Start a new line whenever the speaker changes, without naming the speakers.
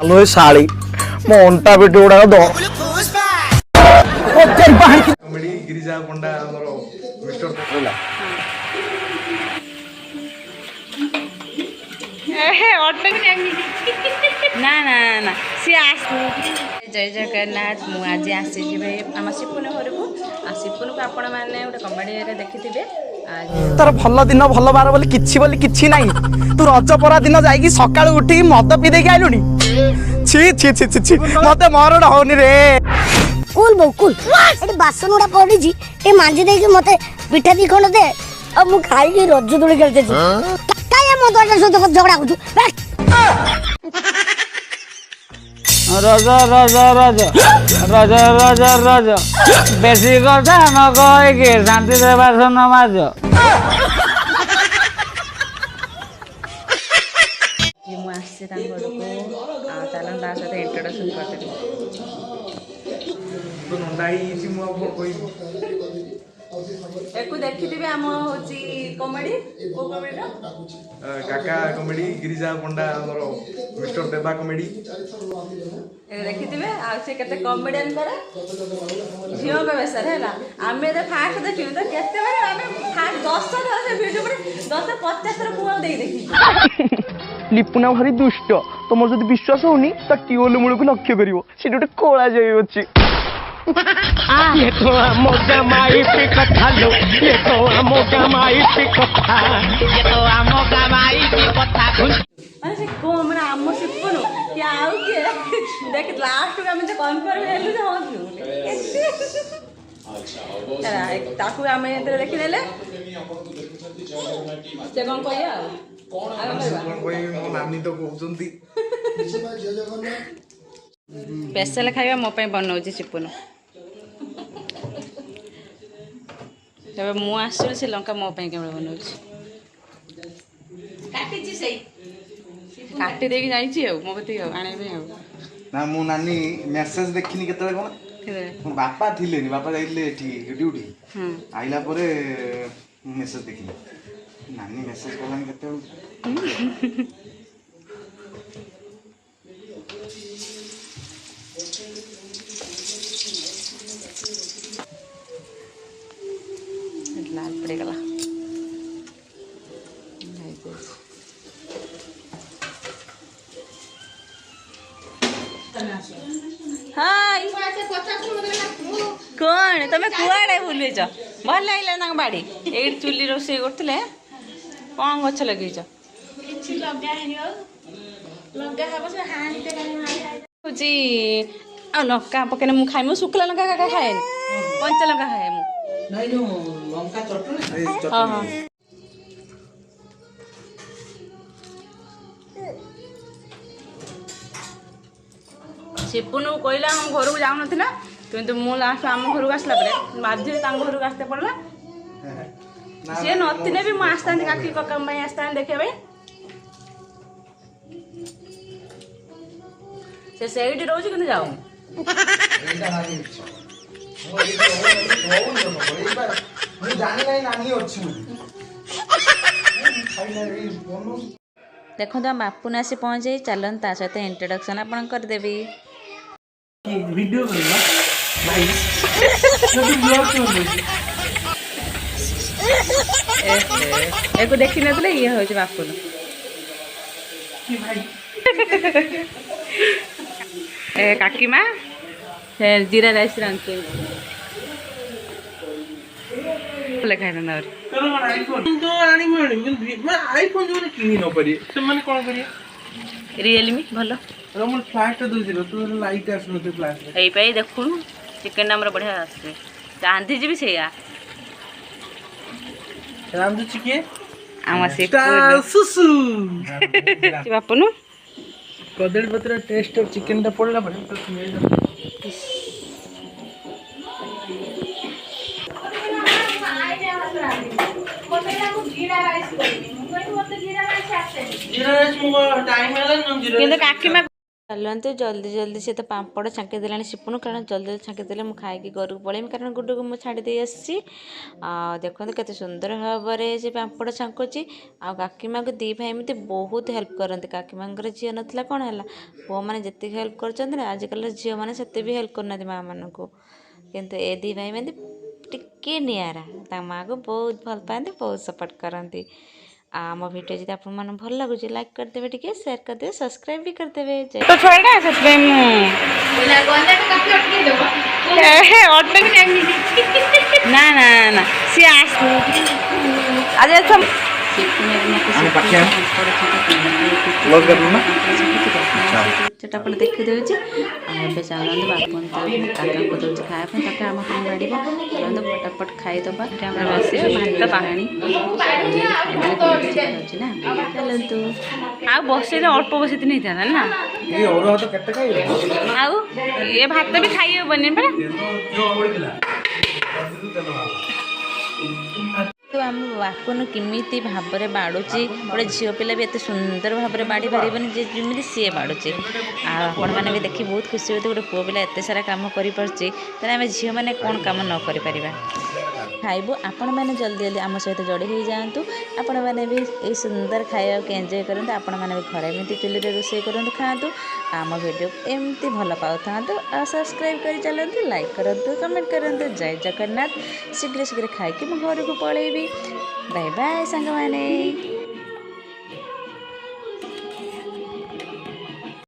Hello साली मोंटा बेटी उड़ा दो
कॉमेडी गिरिजा पंडा हमरो मिस्टर बोला
ना ना ना सी आस जय जगन्नाथ मु आज आसी आम शिपुन घर को शिपुन को आपण मैंने गोटे कमेडी देखिथे
तार भल दिन भल बार बोली किछि नाही तू रज परा दिन जाई सकाळ उठी मद पी देके आइलुनी छी छी छी छी छी मते मरण होनी रे
कूल बो कूल एटी बासन उडा पड़ी जी ए मांजी दे के मते पिठा दी खंड दे अब मु खाई के रज दोड़ी खेलते छी काया मो दोटा सो झगड़ा कुछु
रज रज रज रज रज रज बेसी कथा न कहे शांति से बासन माज
इंट्रोडक्शन करते देखी आम हूँ कमेडी को कमेडी
काका कॉमेडी गिरिजा पंडा हमरो मिस्टर देवा कॉमेडी
देखी से केते कॉमेडियन करे झियो के बेसर हैला आमे तो फास्ट देखियो तो केते बार आमे फास्ट 10 थर से वीडियो पर 10 50 थर मुआ देई देखी
लिपुना भारी दुष्ट तुमर जदि विश्वास होनी त टिओल मूल को लक्ष्य करिवो से गोटे कोळा जाई अछि
ये तो मोगा माई पे कथा लो ये तो मोगा माई पे कथा ये तो मोगा माई पे कथा
माने से को माने आम सिपनु कि आउ के देख लास्ट में हम तो कन्फर्म हेलु जे हो अच्छा ताकू आमे एते देखि नेले से कोन कहया
कोन कोई मो नानी तो कहउचंती
स्पेशल खाଇବା ମୋ ପାଇଁ बनाउछि सिपुनु तबे मु आसुल से लंका मो ପାଇଁ केवल बनाउछि काटिछि सही काटी देकी जाइछि हो मो कति आने पे हो
ना मो नानी मेसेज देखिनी केतले कोन मोर बापा थिलेनी बापा जाइले एठी ड्यूटी आइला परे मेसेज देखिनी नानी मेसेज कोलानी केते
लाल पड़ेगा हाय कौन तमें कुआड़े बुलुच भल लगे ना बाड़ी ये चुली रोसे करते कौन गछ लगे लंका पकने मुझे खाए शुक्ला लंका क्या खाए कंचा लंका खाए हाँ हाँ सिपुनु कहला हम घर को जाऊन ना किंतु मु लास्ट आम घर को आसला बाध्य घर को आसते पड़ा सी नथिले भी मुझे आसता काकी कका आसता देखा से रोज कि जाऊ देखो तो बापू ने आसी पहुँचे चलन ता सहित इंट्रोडक्शन आपन करदेवी
वीडियो
एको देखी नथिले ये होय बापू ए काकी माँ जीरा राइस रांधते लेखा ना
आईफोन जो किनी न पड़ी से माने कोन करिए
रियलमी भलो
मोर फ्लैश तो दे तू लाइट आस न फ्लैश
एई पई देखुन चिकन हमर बढ़िया आसे चांदी जी भी सेया
राम दु चिके
आमा से
सुसु
बापनु
कदली पत्र टेस्ट और चिकन टा पड़ला पड़े तो जीरा राइस टाइम है ना जीरा
काकी ଚାଲନ୍ତୁ ଜଲ୍ଦି ଜଲ୍ଦି ସେ ତ ପାମ୍ପଡ଼ ଛାଙ୍କି ଦେଲାଣି ସିପୁନୁ, କାରଣ ଜଲ୍ଦି ଜଲ୍ଦି ଛାଙ୍କି ଦେଲେ ମୁଁ ଖାଇକି ଘରକୁ ପଳେଇମି, କାରଣ ଗୁଡୁକୁ ମୁଁ ଛାଡ଼ି ଦେଇ ଆସିଛି। ଆଉ ଦେଖନ୍ତୁ କେତେ ସୁନ୍ଦର ଭାବରେ ସେ ପାମ୍ପଡ଼ ଛାଙ୍କୁଛି। ଆଉ କାକିମାଙ୍କୁ ଦି ଭାଇ ଏମିତି ବହୁତ ହେଲ୍ପ କରନ୍ତି। କାକିମାଙ୍କର ଝିଅ ନଥିଲା କ'ଣ ହେଲା, ପୁଅମାନେ ଯେତିକି ହେଲ୍ପ କରୁଛନ୍ତି ନା, ଆଜିକାଲିର ଝିଅମାନେ ସେତେ ବି ହେଲ୍ପ କରୁନାହାନ୍ତି ମାଆମାନଙ୍କୁ। କିନ୍ତୁ ଏ ଦି ଭାଇ ମାନେ ଟିକେ ନିଆରା, ତାଙ୍କ ମାଆକୁ ବହୁତ ଭଲ ପାଆନ୍ତି, ବହୁତ ସପୋର୍ଟ କରନ୍ତି। ଆମ ଭିଡ଼ିଓ ଯଦି ଆପଣମାନଙ୍କୁ ଭଲ ଲାଗୁଛି ଲାଇକ୍ କରିଦେବେ, ଟିକେ ସେୟାର କରିଦେବେ, ସବସ୍କ୍ରାଇବ୍ ବି କରିଦେବେ। ଛୋଟ ଛୁଆଟା ସେଥିପାଇଁ ମୁଁ ନା ନା ନା ସିଏ ଆଜି ଚଟାପଟ ଦେଖିଦେଉଛି। ଆଉ ଏବେ ଚାଲନ୍ତୁ ବାପୁନ କାକାଙ୍କୁ ଦେଉଛି ଖାଇବା ପାଇଁ, ତାପରେ ଆମ ପାଇଁ ବାଡ଼ିବ। ଚାଲନ୍ତୁ ଫଟାଫଟ ଖାଇଦେବା, ଆମର ବସିବା ଭାତ ପାଣି ଖାଇଦେଲେ ନା। ଚାଲନ୍ତୁ ଆଉ ବସେଇଲେ ଅଳ୍ପ ବସେଇଥିଲେ ହେଇଥାନ୍ତା ନା, ଆଉ ଏ ଭାତ ବି ଖାଇ ହେବନି ପରା। ତ ଆମ ବାପୁନ କେମିତି ଭାବରେ ବାଡ଼ୁଛି, ଗୋଟେ ଝିଅ ପିଲା ବି ଏତେ ସୁନ୍ଦର ଭାବରେ ବାଡ଼ି ପାରିବନି ଯେ ଯେମିତି ସିଏ ବାଡ଼ୁଛି। ଆଉ ଆପଣମାନେ ବି ଦେଖି ବହୁତ ଖୁସି ହୁଅନ୍ତି, ଗୋଟେ ପୁଅ ପିଲା ଏତେ ସାରା କାମ କରିପାରୁଛି, ତାହେଲେ ଆମେ ଝିଅମାନେ କ'ଣ କାମ ନ କରିପାରିବା। ଖାଇବୁ, ଆପଣମାନେ ଜଲ୍ଦି ଜଲ୍ଦି ଆମ ସହିତ ଯୋଡ଼ି ହେଇଯାଆନ୍ତୁ। ଆପଣମାନେ ବି ଏଇ ସୁନ୍ଦର ଖାଇବାକୁ ଏନ୍ଜୟ କରନ୍ତୁ। ଆପଣମାନେ ବି ଘରେ ଏମିତି ଚୁଲିରେ ରୋଷେଇ କରନ୍ତୁ, ଖାଆନ୍ତୁ। ଆମ ଭିଡ଼ିଓକୁ ଏମିତି ଭଲ ପାଉଥାନ୍ତୁ, ଆଉ ସବସ୍କ୍ରାଇବ୍ କରି ଚାଲନ୍ତୁ, ଲାଇକ୍ କରନ୍ତୁ, କମେଣ୍ଟ କରନ୍ତୁ। ଜୟ ଜଗନ୍ନାଥ। ଶୀଘ୍ର ଶୀଘ୍ର ଖାଇକି ମୁଁ ଘରକୁ ପଳେଇବି। ବାଏ ବାଏ ସାଙ୍ଗମାନେ।